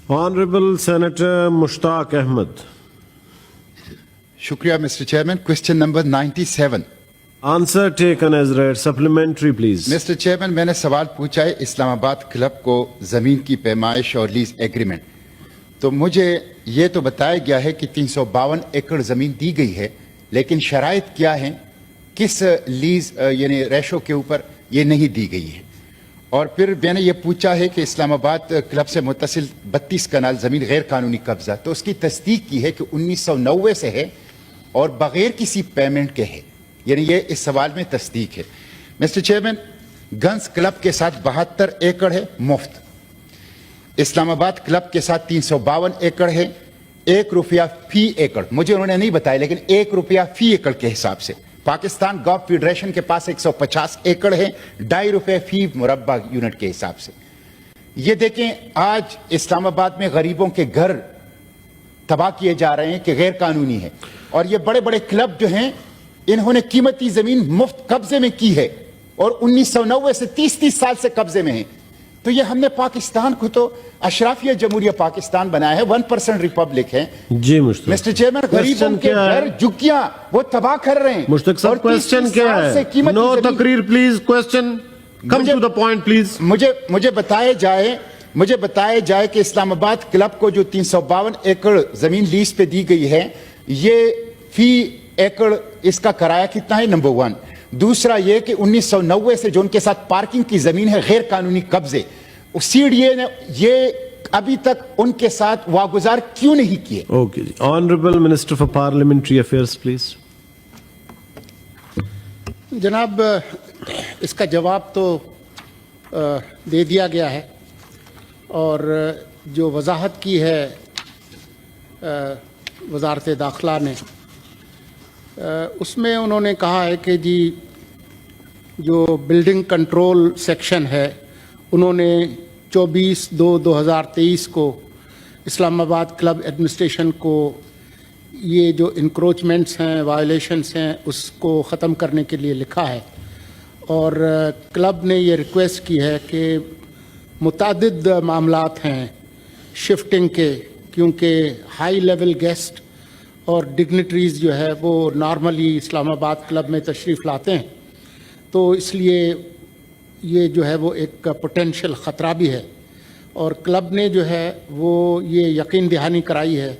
Honorable Senator Mushtaq Ahmed. Shukriya, Mr. Chairman. Question number 97. Answer taken as read. Supplementary, please. Mr. Chairman, मैंने सवाल पूछा है Islamabad club को ज़मीन की पैमाइश और लीज एग्रीमेंट। तो मुझे ये तो बताया गया है कि 352 एकड़ ज़मीन दी गई है, लेकिन शराइत क्या है, किस लीज यानी रेशो के ऊपर ये नहीं दी गई है। और फिर मैंने ये पूछा है कि इस्लामाबाद क्लब से मुत्तसिल 32 कनाल ज़मीन गैर कानूनी कब्जा, तो उसकी तस्दीक की है कि 1990 से है और बगैर किसी पेमेंट के है, यानी ये इस सवाल में तस्दीक है। मिस्टर चेयरमैन, गंज क्लब के साथ 72 एकड़ है मुफ्त, इस्लामाबाद क्लब के साथ 352 एकड़ है, ₹1 फी एकड़, मुझे उन्होंने नहीं बताया लेकिन ₹1 फी एकड़ के हिसाब से। पाकिस्तान गॉल्फ फेडरेशन के पास 150 एकड़ है, ₹2.5 फी मुरब्बा यूनिट के हिसाब से। ये देखें, आज इस्लामाबाद में गरीबों के घर तबाह किए जा रहे हैं कि गैर कानूनी है, और ये बड़े बड़े क्लब जो हैं इन्होंने कीमती जमीन मुफ्त कब्जे में की है और 1990 से 30 साल से कब्जे में है। तो ये हमने पाकिस्तान को तो अशराफिया जमहूरिया पाकिस्तान बनाया है, 1% रिपब्लिक है। जी मुश्ताक। मिस्टर चेयरमैन, गरीबों के घर झुग्गियां वो तबाह कर रहे हैं। मुश्ताक साहब, क्वेश्चन क्या है? नो तकरीर please, question come to the point please. मुझे बताया जाए कि इस्लामाबाद क्लब को जो 352 एकड़ जमीन लीज पे दी गई है, ये फी एकड़ इसका किराया कितना है, नंबर 1। दूसरा ये कि 1990 से जो उनके साथ पार्किंग की जमीन है गैर कानूनी कब्जे, सीडीए ने ये अभी तक उनके साथ वागुजार क्यों नहीं किए? ओके जी। Honourable minister for parliamentary affairs please. जनाब, इसका जवाब तो दे दिया गया है, और जो वजाहत की है वजारत दाखिला ने, उसमें उन्होंने कहा है कि जी जो बिल्डिंग कंट्रोल सेक्शन है, उन्होंने 24/2/2023 को इस्लामाबाद क्लब एडमिनिस्ट्रेशन को ये जो इंक्रोचमेंट्स हैं, वायलेशंस हैं, उसको ख़त्म करने के लिए लिखा है। और क्लब ने ये रिक्वेस्ट की है कि मुतादिद मामलात हैं शिफ्टिंग के, क्योंकि हाई लेवल गेस्ट और डिग्निटरीज़ जो है वो नॉर्मली इस्लामाबाद क्लब में तशरीफ़ लाते हैं, तो इसलिए ये जो है वो एक पोटेंशियल ख़तरा भी है। और क्लब ने जो है वो ये यकीन दहानी कराई है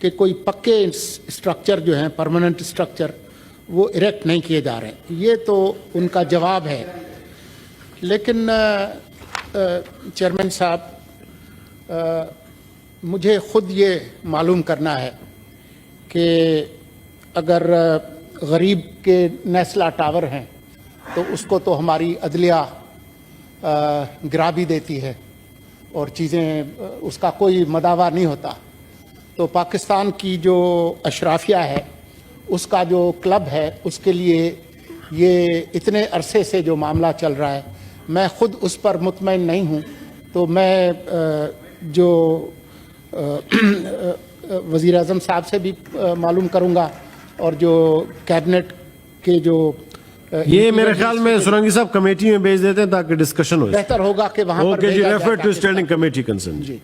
कि कोई पक्के स्ट्रक्चर जो हैं, परमानेंट स्ट्रक्चर, वो इरेक्ट नहीं किए जा रहे। ये तो उनका जवाब है। लेकिन चेयरमैन साहब, मुझे ख़ुद ये मालूम करना है कि अगर गरीब के नेस्ला टावर हैं तो उसको तो हमारी अदलिया गिरा भी देती है और चीज़ें, उसका कोई मदावा नहीं होता। तो पाकिस्तान की जो अशराफिया है, उसका जो क्लब है, उसके लिए ये इतने अरसे से जो मामला चल रहा है, मैं ख़ुद उस पर मुतमईन नहीं हूँ। तो मैं जो वज़ीर आज़म साहब से भी मालूम करूँगा, और जो कैबिनेट के जो ये मेरे ख्याल में सुरंगी साहब कमेटी में भेज देते हैं ताकि डिस्कशन हो। बेहतर होगा कि वहाँ पर ओके जी, refer to standing committee concern. Ji.